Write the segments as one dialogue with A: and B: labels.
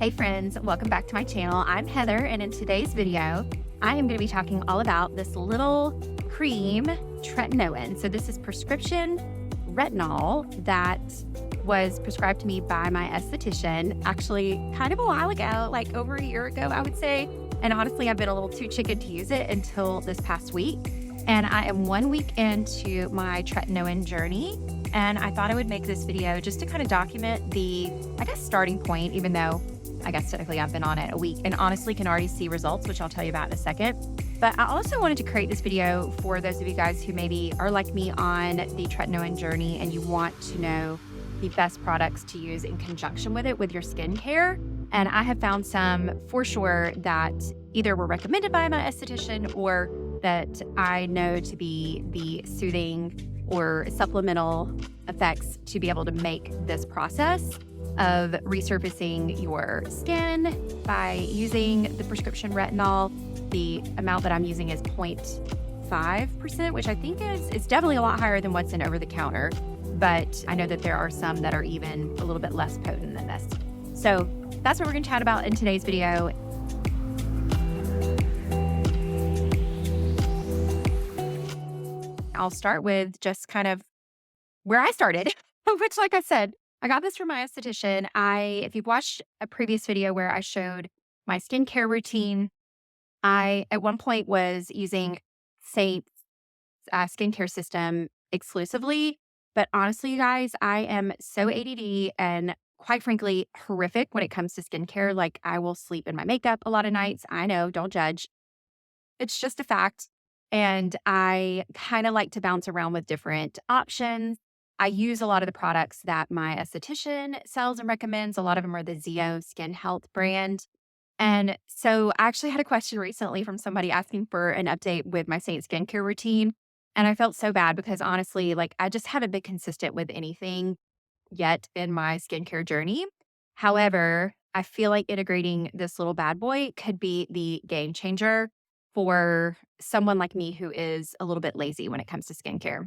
A: Hey friends, welcome back to my channel. I'm Heather, and in today's video, I am going to be talking all about this little cream, Tretinoin. So this is prescription retinol that was prescribed to me by my esthetician actually kind of a while ago, like over a year ago, I would say. And honestly, I've been a little too chicken to use it until this past week. And I am 1 week into my Tretinoin journey. And I thought I would make this video just to kind of document the, starting point, even though I guess technically I've been on it a week and honestly can already see results, which I'll tell you about in a second. But I also wanted to create this video for those of you guys who maybe are like me on the Tretinoin journey and you want to know the best products to use in conjunction with it with your skincare. And I have found some for sure that either were recommended by my esthetician or that I know to be the soothing or supplemental effects to be able to make this process of resurfacing your skin by using the prescription retinol. The amount that I'm using is 0.5%, which I think is definitely a lot higher than what's in over the counter. But I know that there are some that are even a little bit less potent than this. So that's what we're going to chat about in today's video. I'll start with just kind of where I started, which, like I said, I got this from my esthetician. If you've watched a previous video where I showed my skincare routine, I at one point was using Seint's skincare system exclusively. But honestly, you guys, I am so ADD and quite frankly horrific when it comes to skincare. Like I will sleep in my makeup a lot of nights. I know, don't judge. It's just a fact. And I kind of like to bounce around with different options. I use a lot of the products that my esthetician sells and recommends. A lot of them are the Zeo Skin Health brand. And so I actually had a question recently from somebody asking for an update with my Seint skincare routine. And I felt so bad because honestly, like I just haven't been consistent with anything yet in my skincare journey. However, I feel like integrating this little bad boy could be the game changer for someone like me who is a little bit lazy when it comes to skincare.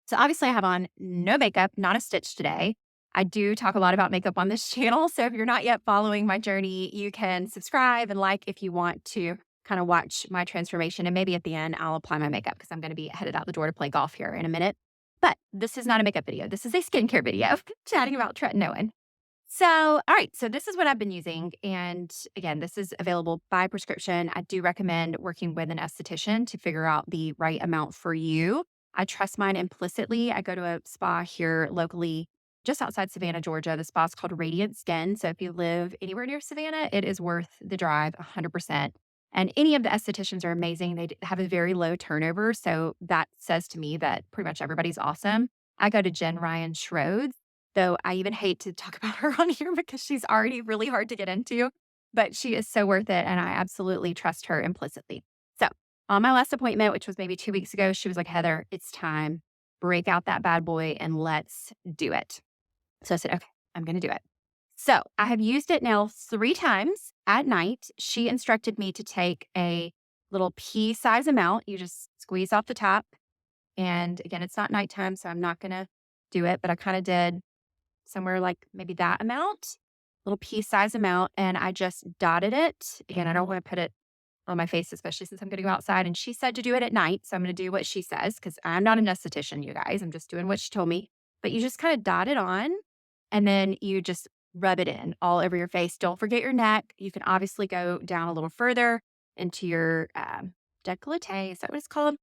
A: So obviously I have on no makeup, not a stitch today. I do talk a lot about makeup on this channel. So if you're not yet following my journey, you can subscribe and like if you want to kind of watch my transformation. And maybe at the end, I'll apply my makeup because I'm going to be headed out the door to play golf here in a minute. But this is not a makeup video. This is a skincare video chatting about Tretinoin. So, all right. So this is what I've been using. And again, this is available by prescription. I do recommend working with an esthetician to figure out the right amount for you. I trust mine implicitly. I go to a spa here locally, just outside Savannah, Georgia. The spa is called Radiant Skin. So if you live anywhere near Savannah, it is worth the drive 100%. And any of the estheticians are amazing. They have a very low turnover. So that says to me that pretty much everybody's awesome. I go to Jen Ryan Schroeds, though I even hate to talk about her on here because she's already really hard to get into, but she is so worth it. And I absolutely trust her implicitly. So on my last appointment, which was maybe 2 weeks ago, she was like, Heather, it's time. Break out that bad boy and let's do it. So I said, okay, I'm going to do it. So I have used it now 3 times at night. She instructed me to take a little pea size amount. You just squeeze off the top. And again, it's not nighttime, so I'm not going to do it, but I kind of did somewhere like maybe that amount, little pea size amount. And I just dotted it. Again, I don't want to put it on my face, especially since I'm going to go outside. And she said to do it at night. So I'm going to do what she says because I'm not an esthetician, you guys. I'm just doing what she told me. But you just kind of dot it on and then you just rub it in all over your face. Don't forget your neck. You can obviously go down a little further into your décolleté. Is that what it's called?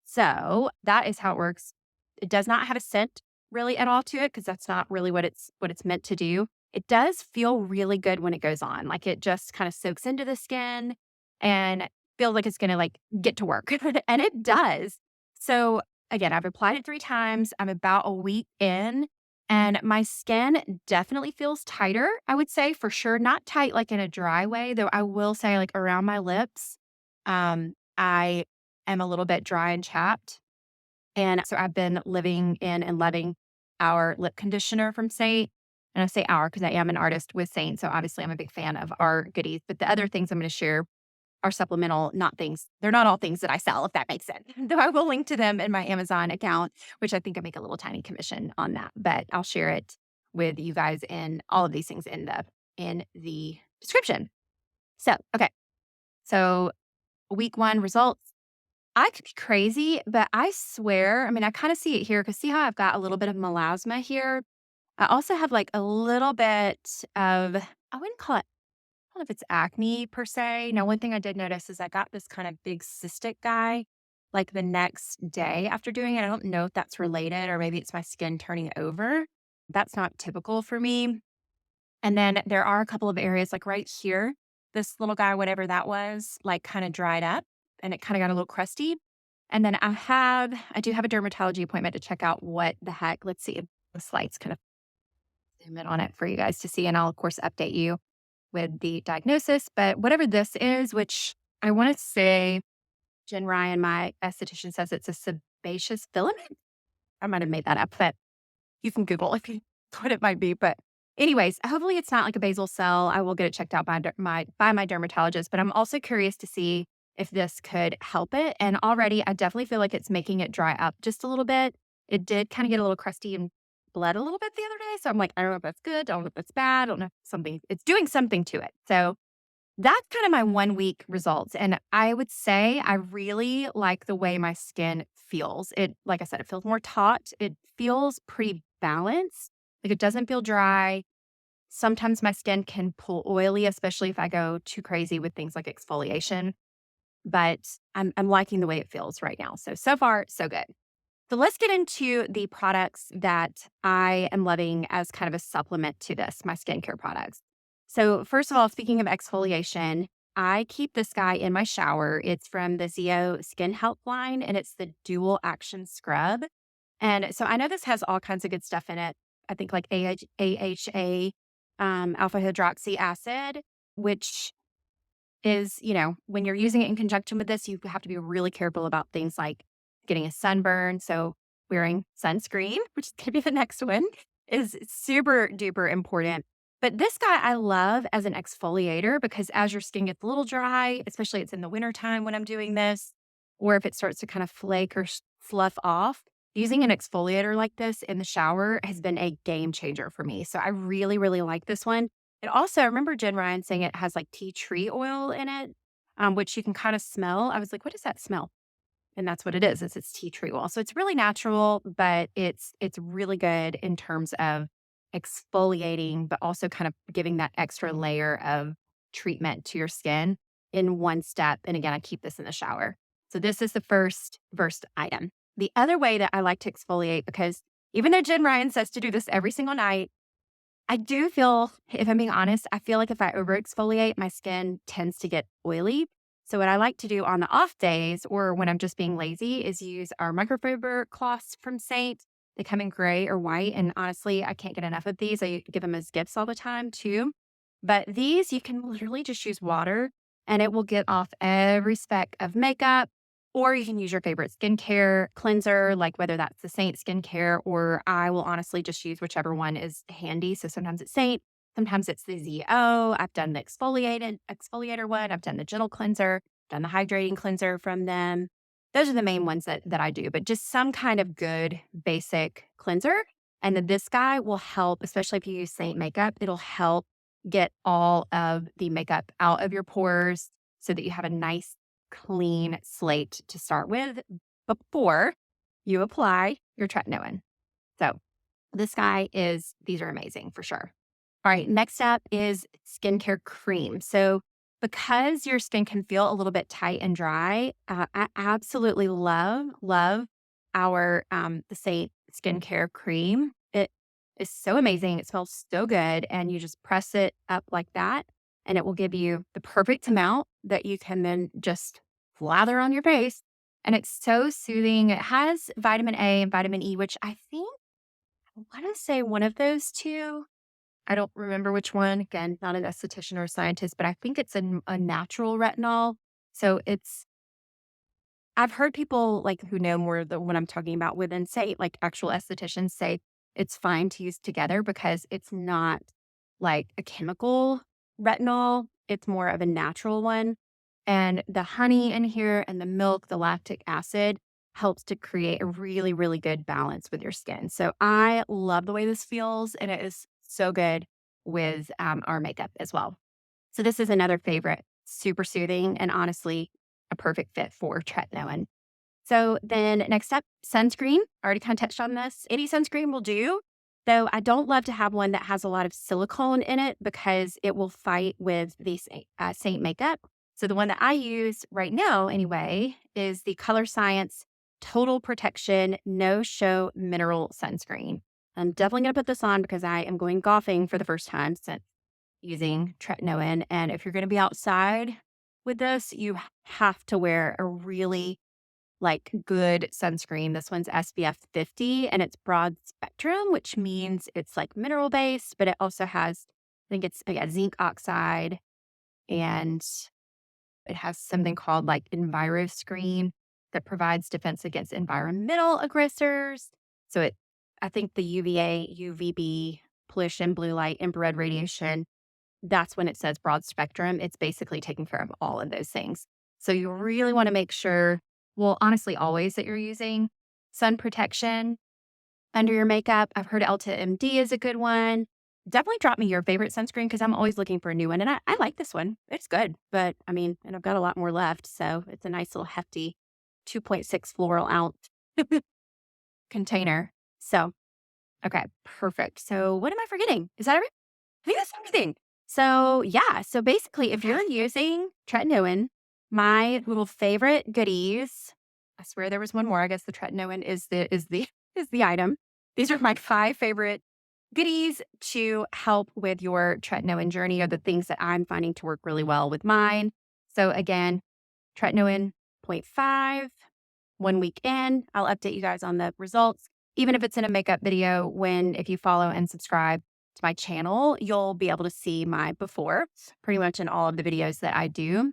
A: So that is how it works. It does not have a scent really at all to it because that's not really what it's meant to do. It does feel really good when it goes on. Like it just kind of soaks into the skin and feels like it's going to like get to work. And it does. So again, I've applied it 3 times. I'm about a week in. And my skin definitely feels tighter, I would say for sure. Not tight like in a dry way, though I will say like around my lips, I am a little bit dry and chapped. And so I've been living in and loving our lip conditioner from Seint. And I say our because I am an artist with Seint. So obviously I'm a big fan of our goodies. But the other things I'm going to share are supplemental, not things. They're not all things that I sell, if that makes sense. Though I will link to them in my Amazon account, which I think I make a little tiny commission on that. But I'll share it with you guys in all of these things in the description. So, okay. So week 1 results. I could be crazy, but I swear, I mean, I kind of see it here because see how I've got a little bit of melasma here? I also have like a little bit of, I wouldn't call it, I don't know if it's acne per se. Now, one thing I did notice is I got this kind of big cystic guy like the next day after doing it. I don't know if that's related or maybe it's my skin turning over. That's not typical for me. And then there are a couple of areas like right here, this little guy, whatever that was, like kind of dried up and it kind of got a little crusty. And then I do have a dermatology appointment to check out what the heck. Let's see if the slides kind of zoom in on it for you guys to see. And I'll, of course, update you with the diagnosis. But whatever this is, which I want to say, Jen Ryan, my esthetician, says it's a sebaceous filament. I might have made that up, but you can Google if you what it might be. But anyways, hopefully it's not like a basal cell. I will get it checked out by my dermatologist. But I'm also curious to see if this could help it. And already I definitely feel like it's making it dry up just a little bit. It did kind of get a little crusty and bled a little bit the other day. So I'm like, I don't know if that's good. I don't know if that's bad. I don't know if it's doing something to it. So that's kind of my 1 week results. And I would say I really like the way my skin feels. It, like I said, it feels more taut. It feels pretty balanced. Like it doesn't feel dry. Sometimes my skin can pull oily, especially if I go too crazy with things like exfoliation. But I'm liking the way it feels right now. So far, so good. So let's get into the products that I am loving as kind of a supplement to this, my skincare products. So first of all, speaking of exfoliation, I keep this guy in my shower. It's from the Zio Skin Health line, and it's the dual action scrub. And so I know this has all kinds of good stuff in it. I think like AHA, alpha hydroxy acid, which is, when you're using it in conjunction with this, you have to be really careful about things like getting a sunburn. So wearing sunscreen, which is going to be the next one, is super duper important. But this guy I love as an exfoliator because as your skin gets a little dry, especially it's in the wintertime when I'm doing this, or if it starts to kind of flake or fluff off, using an exfoliator like this in the shower has been a game changer for me. So I really, really like this one. It also, I remember Jen Ryan saying it has like tea tree oil in it, which you can kind of smell. I was like, what does that smell? And that's what it is. It's tea tree oil. So it's really natural, but it's really good in terms of exfoliating, but also kind of giving that extra layer of treatment to your skin in one step. And again, I keep this in the shower. So this is the first item. The other way that I like to exfoliate, because even though Jen Ryan says to do this every single night, I do feel, if I'm being honest, I feel like if I over exfoliate, my skin tends to get oily. So what I like to do on the off days or when I'm just being lazy is use our microfiber cloths from Seint. They come in gray or white. And honestly, I can't get enough of these. I give them as gifts all the time too. But these, you can literally just use water and it will get off every speck of makeup. Or you can use your favorite skincare cleanser, like whether that's the Seint skincare, or I will honestly just use whichever one is handy. So sometimes it's Seint, sometimes it's the ZO. I've done the exfoliator one. I've done the gentle cleanser, done the hydrating cleanser from them. Those are the main ones that I do, but just some kind of good basic cleanser. And then this guy will help, especially if you use Seint makeup, it'll help get all of the makeup out of your pores so that you have a nice clean slate to start with before you apply your tretinoin. So these are amazing for sure. All right, next up is skincare cream. So because your skin can feel a little bit tight and dry, I absolutely love our the Seint skincare cream. It is so amazing. It smells so good. And you just press it up like that and it will give you the perfect amount that you can then just lather on your face. And it's so soothing. It has vitamin A and vitamin E, which I think, I want to say one of those two. I don't remember which one. Again, not an esthetician or a scientist, but I think it's a natural retinol. So I've heard people like who know more than what I'm talking about within say like actual estheticians say it's fine to use together because it's not like a chemical retinol. It's more of a natural one. And the honey in here and the milk, the lactic acid helps to create a really, really good balance with your skin. So I love the way this feels and it is so good with our makeup as well. So this is another favorite, super soothing and honestly a perfect fit for tretinoin. So then next up, sunscreen. I already kind of touched on this. Any sunscreen will do, though I don't love to have one that has a lot of silicone in it because it will fight with the Seint makeup. So the one that I use right now anyway is the Color Science Total Protection No Show Mineral Sunscreen. I'm definitely going to put this on because I am going golfing for the first time since using tretinoin. And if you're going to be outside with this, you have to wear a really good sunscreen. This one's SPF 50 and it's broad spectrum, which means it's mineral based, but it also has, I think it's zinc oxide, and it has something called EnviroScreen that provides defense against environmental aggressors. So I think the UVA, UVB, pollution, blue light, infrared radiation, that's when it says broad spectrum. It's basically taking care of all of those things. So you really want to make sure, well, honestly, always that you're using sun protection under your makeup. I've heard Elta MD is a good one. Definitely drop me your favorite sunscreen because I'm always looking for a new one. And I like this one. It's good. But and I've got a lot more left. So it's a nice little hefty 2.6 floral ounce container. So, okay, perfect. So what am I forgetting? Is that everything? I think that's everything. So yeah. So basically, if you're using tretinoin, my little favorite goodies, I swear there was one more. I guess the tretinoin is the item. These are my 5 favorite goodies to help with your tretinoin journey, or the things that I'm finding to work really well with mine. So again, tretinoin 0.5, 1 week in, I'll update you guys on the results. Even if it's in a makeup video, if you follow and subscribe to my channel, you'll be able to see my before pretty much in all of the videos that I do.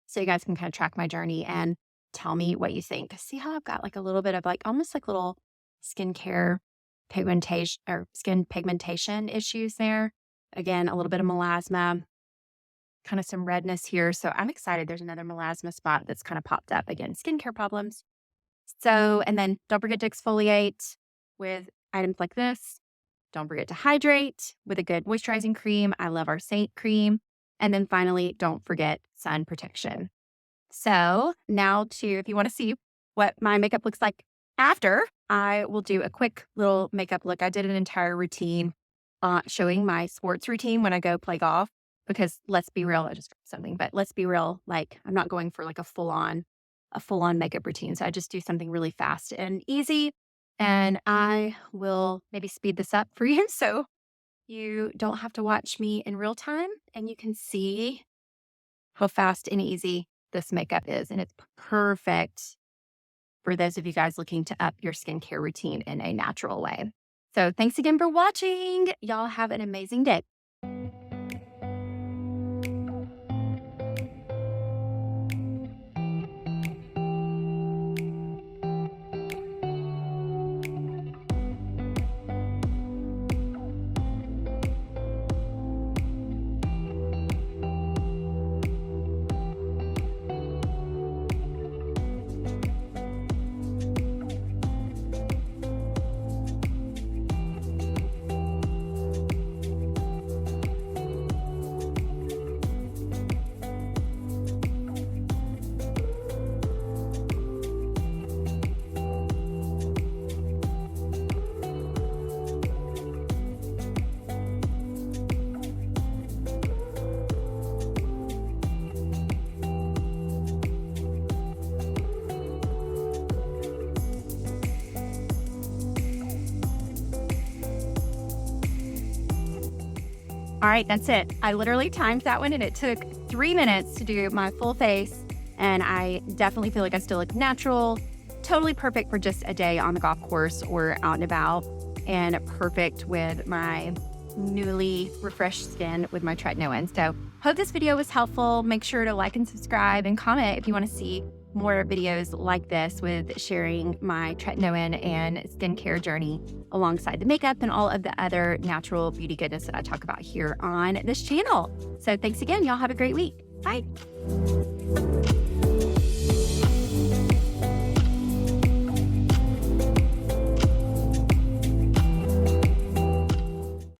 A: So you guys can kind of track my journey and tell me what you think. See how I've got a little bit of almost little skincare pigmentation or skin pigmentation issues there. Again, a little bit of melasma, kind of some redness here. So I'm excited. There's another melasma spot that's kind of popped up. Again, skincare problems. So, and then don't forget to exfoliate with items like this. Don't forget to hydrate with a good moisturizing cream. I love our Seint cream. And then finally, don't forget sun protection. So now if you want to see what my makeup looks like after, I will do a quick little makeup look. I did an entire routine showing my sports routine when I go play golf, because let's be real, I just dropped something, but let's be real, I'm not going for a full on makeup routine. So I just do something really fast and easy, and I will maybe speed this up for you so you don't have to watch me in real time and you can see how fast and easy this makeup is. And it's perfect for those of you guys looking to up your skincare routine in a natural way. So thanks again for watching. Y'all have an amazing day. All right, that's it. I literally timed that one and it took 3 minutes to do my full face. And I definitely feel like I still look natural, totally perfect for just a day on the golf course or out and about, and perfect with my newly refreshed skin with my tretinoin. So hope this video was helpful. Make sure to like and subscribe and comment if you want to see more videos like this with sharing my tretinoin and skincare journey alongside the makeup and all of the other natural beauty goodness that I talk about here on this channel. So thanks again. Y'all have a great week. Bye.